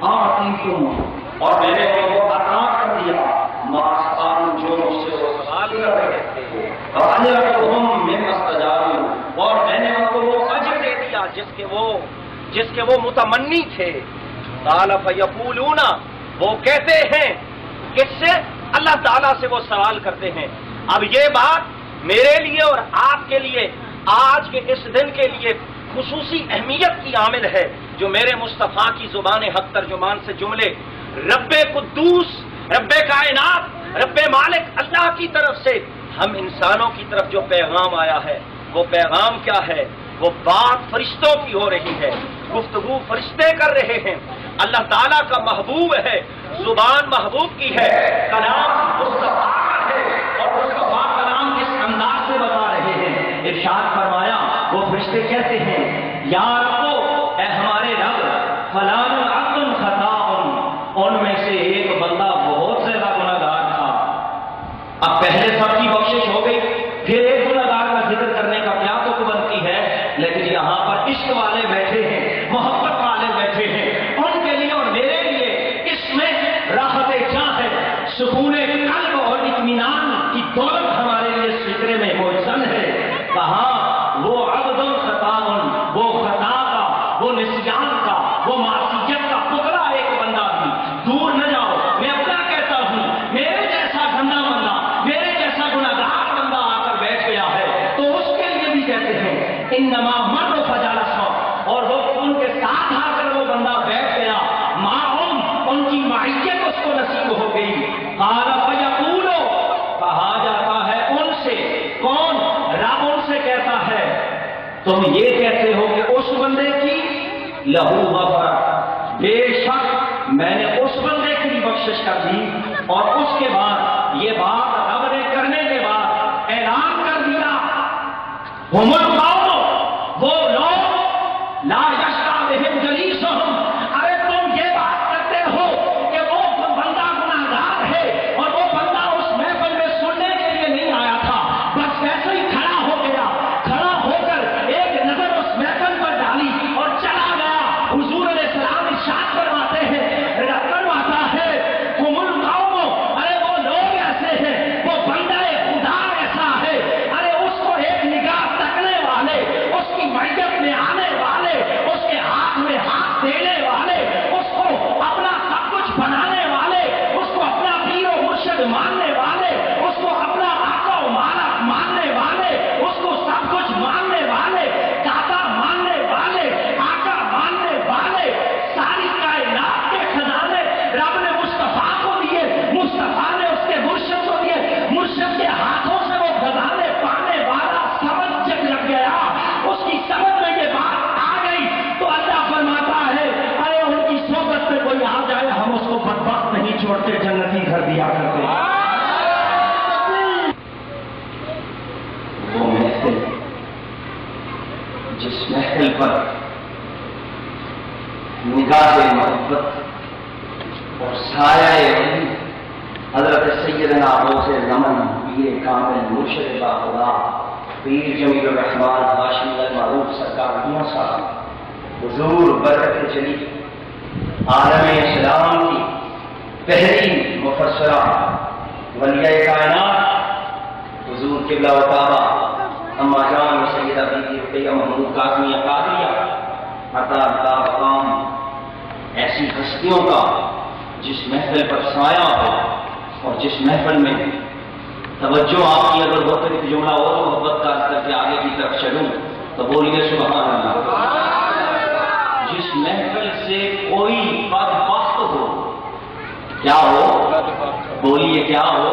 اور میں نے ان کو عطا کر دیا جو مجھ سے وہ سوال کر رہے تھے، اور میں نے ان کو وہ اجر دے دیا جس کے وہ متمنی تھے۔ قال فیقولون، وہ کہتے ہیں، کس سے؟ اللہ تعالیٰ سے وہ سوال کرتے ہیں۔ اب یہ بات میرے لیے اور آپ کے لیے آج کے اس دن کے لیے خصوصی اہمیت کی عامل ہے، جو میرے مصطفیٰ کی زبان حق ترجمان سے جملے رب قدوس، رب کائنات، رب مالک اللہ کی طرف سے ہم انسانوں کی طرف جو پیغام آیا ہے، وہ پیغام کیا ہے؟ وہ بات فرشتوں کی ہو رہی ہے، گفتگو فرشتے کر رہے ہیں۔ اللہ تعالیٰ کا محبوب ہے، زبان محبوب کی ہے، کلام مصطفیٰ کا ہے، اور مصطفیٰ کلام کس انداز سے بتا رہے ہیں؟ ارشاد فرمایا، وہ فرشتے کہتے ہیں، یا رب، اے ہمارے رب، فلان عبد خطاء، ان میں سے ایک بندہ بہت زیادہ گناہگار تھا۔ اب پہلے سب کی بخشش ہو گئی، پھر ایک گناہگار کا ذکر کرنے کا کیا تو بنتی ہے، لیکن یہاں پر عشق والے بیٹھے ہیں، محبت والے بیٹھے ہیں، ان کے لیے اور میرے لیے اس میں راحت جاں ہے، سکون قلب اور اطمینان کی دولت ہمارے لیے اس فکرے میں موجود ہے۔ کہاں وہ عبد خطاء، وہ خطا کا، وہ نسیان کا، وہ معصیت کا پتلا ایک بندہ بھی دور نہ جاؤ۔ میں اپنا کہتا ہوں، میرے جیسا گندا بندہ، میرے جیسا گناہگار بندہ آ کر بیٹھ گیا ہے تو اس کے لیے بھی کہتے ہیں انما مر فجلس، اور وہ ان کے ساتھ آ کر وہ بندہ بیٹھ گیا، ان کی معیت اس کو نصیب ہو گئی۔ قال فیقول، کہا جاتا ہے ان سے، کون؟ رب ان سے کہتا ہے، تم یہ کہتے ہو کہ اس بندے کی لہو مغفرت، بے شک میں نے اس بندے کی بھی بخشش کر دی، اور اس کے بعد یہ بات رب نے کرنے کے بعد اعلان کر دیا، ہم القوم، وہ لوگ لا یشقی بہم جلیسہم، ارے تم یہ بات کرتے ہو کہ وہ بندہ گناہگار ہے اور وہ بندہ اس محفل میں سننے کے لیے نہیں آیا تھا، بس ویسے ہی کھڑا ہو گیا، کھڑا ہو کر ایک نظر اس محفل پر ڈالی اور چلا گیا۔ حضور علیہ السلام ارشاد فرماتے ہیں، فرماتا ہے ہم القوم، ارے وہ لوگ ایسے ہیں، وہ بندہ خدا ایسا ہے، ارے اس کو ایک نگاہ تکنے والے، اس کی معیت میں آنے والے، اس کے ہاتھ میں ہاتھ دینے والے، اس کو اپنا سب کچھ بنانے والے، اس کو اپنا پیر و مرشد ماننے والے، اس کو اپنا آقا و مالک ماننے والے، اس کو سب کچھ ماننے والے، داتا ماننے والے، آقا ماننے والے، ساری کائنات کے خزانے رب نے مصطفیٰ کو دیے، مصطفیٰ نے اس کے مرشد کو دیے، مرشد کے ہاتھوں سے وہ خزانے پانے والا سمجھ جب لگ گیا، اس کی سمجھ میں یہ بات آ گئی تو اللہ فرماتا ہے، ارے ان کی صحبت میں کوئی آ جائے ہم اس کو بدبخت نہیں چھوڑتے، جنتی گھر دیا کرتے۔ وہ محفل، جس محفل پر نگاہ محبت اور سایہ حضرت سیدنا غوث زمن پیر کامل مرشد باخدا پیر جمیل الرحمان ہاشمی المعروف سرکار میاں صاحب حضور برکت چلی عالم اسلام کی پہلی مفسرہ ولیہ کائنات حضور قبلہ و کعبہ اما جان سیدہ بی بی رقیہ محمود قاسمیہ قادریہ عطا مقام، ایسی ہستیوں کا جس محفل پر سایہ ہو اور جس محفل میں توجہ آپ کی اگر ہوتے کہ جملہ اور محبت کا کر کے آگے کی طرف چلوں تو بولیے سبحان اللہ۔ جس محفل سے کوئی بدبخت ہو، کیا ہو؟ بولیے کیا ہو؟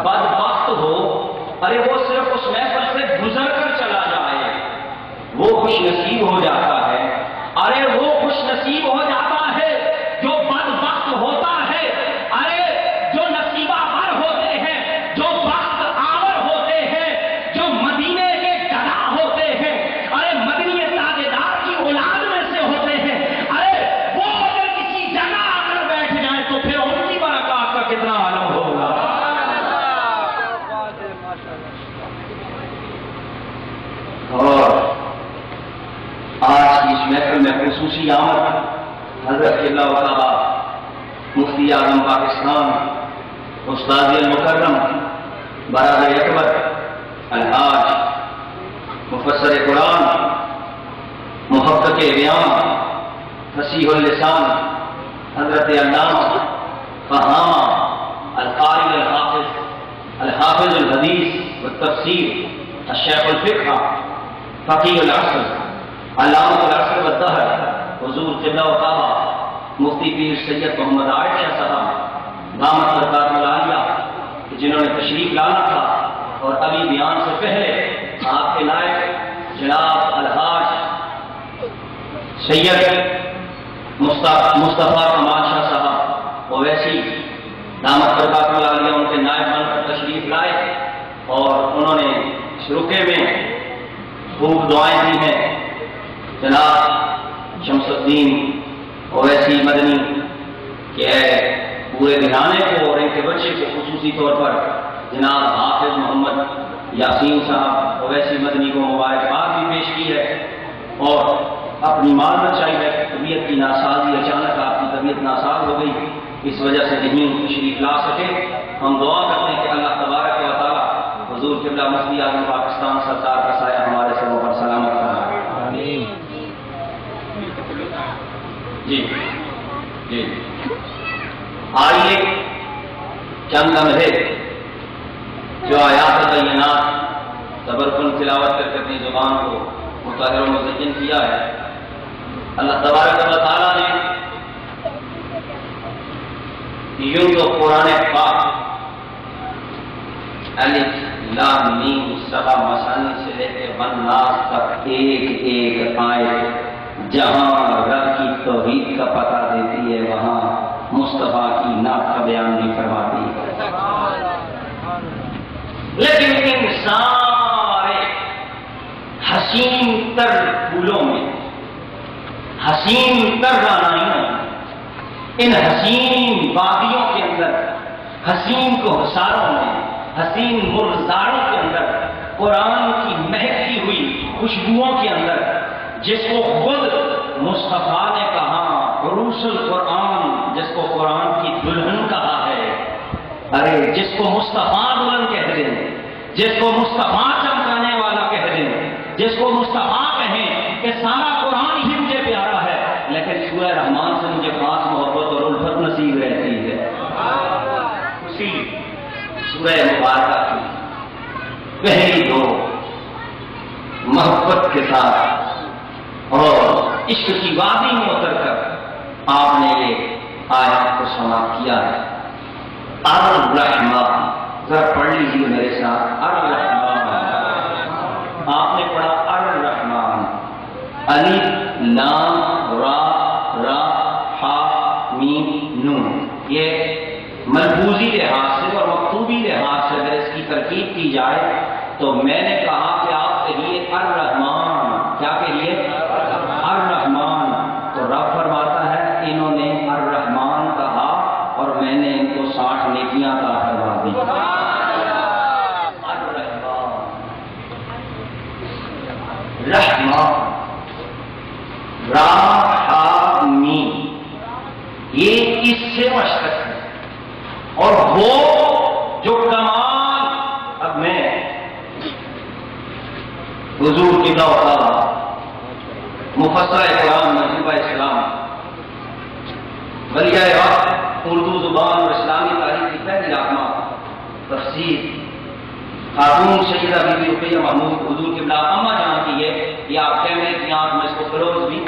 بدبخت ہو، ارے وہ صرف اس محفل سے گزر کر چلا جائے وہ خوش نصیب ہو جاتا ہے، ارے وہ خوش نصیب ہو جاتا ہے جو بدبخت ہوتا ہے، ارے جو نصیبہ ور ہوتے ہیں، جو بخت آور ہوتے ہیں، جو مدینے کے گدا ہوتے ہیں، ارے مدنی تاجدار کی اولاد میں سے ہوتے ہیں، ارے وہ اگر کسی جگہ آ کر بیٹھ جائیں تو پھر ان کی برکات کا کتنا عالم ہوگا۔ اور آج کی اس محفل میں خصوصی آمد قبلہ و کعبہ مفتی اعظم پاکستان استاد المکرم برادر اکبر الحاج مفسر قرآن محقق بیان فصیح اللسان حضرت علامہ فہامہ القاری الحافظ الحدیث والتفسیر الشیخ الفقہ فقیہ العصر علامہ العصر والدہر حضور قبلہ و کعبہ مفتی پیر سید محمد عائشہ صاحب دامت برکاتہ العالیہ جنہوں نے تشریف لانا تھا اور ابھی بیان سے پہلے آپ کے نائب جناب الحاج سید مصطفیٰ کمال شاہ صاحب اویسی دامت برکاتہ العالیہ ان کے نائب بن کر تشریف لائے اور انہوں نے اس رکے میں خوب دعائیں دی ہیں. جناب شمس الدین اویسی مدنی کہ پورے گھرانے کو اور ان کے بچے کو خصوصی طور پر جناب حافظ محمد یاسین صاحب اویسی مدنی کو مبارکباد بھی پیش کی ہے اور اپنی معذرت چاہیے. طبیعت کی ناسازی اچانک آپ کی طبیعت ناساز ہو گئی اس وجہ سے نہیں تشریف لا سکے. ہم دعا کرتے ہیں کہ اللہ تبارک و تعالیٰ حضور قبلہ مفتی اعظم پاکستان سرکار کا سایہ ہمارے سروں پر سلامت فرمائے. جی جی آئیے چند لمحے جو آیات بینات تبرکن تلاوت کر کے اپنی زبان کو مطہر و مزین کیا ہے. اللہ تبارک و تعالیٰ نے یوں تو قرآن پاک الف لام میم سبا مثانی سے لے کے والناس تک ایک ایک آیت جہاں رب کی توحید کا پتہ دیتی ہے وہاں مصطفیٰ کی نعت کا بیان بھی فرماتی ہے. لیکن ان سارے حسین تر پھولوں میں حسین تر رانائیوں ان حسین وادیوں کے اندر حسین کو حساروں میں حسین مرزاروں کے اندر قرآن کی مہکتی ہوئی خوشبوؤں کے اندر جس کو خود مصطفیٰ نے کہا عروس القرآن جس کو قرآن کی دلہن کہا ہے. ارے جس کو مصطفیٰ دلہن کہہ دیں جس کو مصطفیٰ چمکانے والا کہہ دیں جس کو مصطفیٰ کہیں کہ سارا قرآن ہی مجھے پیارا ہے لیکن سورہ رحمان سے مجھے خاص محبت اور الفت نصیب رہتی ہے. اسی سورہ مبارکہ کی پہلی دو محبت کے ساتھ اور عشق کی وادی میں اتر کر آپ نے یہ آیات کو سماعت کیا ہے. الرحمن ذرا پڑھ لیجیے میرے ساتھ. الرحمن آپ نے پڑھا الرحمن الف لام را را ہا میم نون. یہ ملفوظی لحاظ سے اور مکتوبی لحاظ سے اگر اس کی ترکیب کی جائے تو میں نے کہا کہ آپ کہیے الرحمن. کیا کہیے؟ الرحمن. تو رب فرماتا ہے انہوں نے الرحمن کہا اور میں نے ان کو 60 نیکیاں عطا فرما دی. رحمان راحمین یہ اس سے مشتق ہے اور وہ جو کمال اب میں حضور قبلہ و تعالیٰ مفسر قرآن مجموعہ اسلام بلیہ وقت اردو زبان اور اسلامی تاریخ کی پہلی رہنما تفسیر خاتون سیدہ بی بی رقیہ محمود حضور قبلہ اما جان کی ہے. یہ آپ کیمرے کی آنکھ میں اس کو کلوز بھی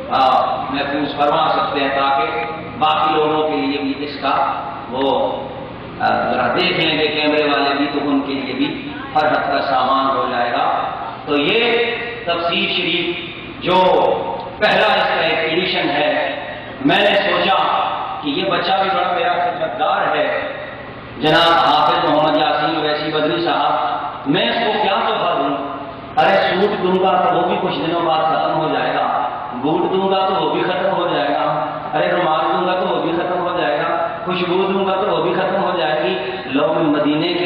محفوظ فرما سکتے ہیں تاکہ باقی لوگوں کے لیے بھی اس کا وہ ذرا دیکھ لیں گے کیمرے والے بھی تو ان کے لیے بھی ہر حد کا سامان ہو جائے گا. تو یہ تفسیر شریف جو پہلا اس کا ایک ایڈیشن ہے میں نے سوچا کہ یہ بچہ بھی بڑا میرا خدمتگار ہے جناب حافظ محمد یاسین اویسی بدری صاحب. میں اس کو کیا تحفہ دوں؟ ارے سوٹ دوں گا تو وہ بھی کچھ دنوں بعد ختم ہو جائے گا. بوٹ دوں گا تو وہ بھی ختم ہو جائے گا. ارے رومال دوں گا تو وہ بھی ختم ہو جائے گا. خوشبو دوں گا تو وہ بھی ختم ہو جائے گی. لوگ مدینے کی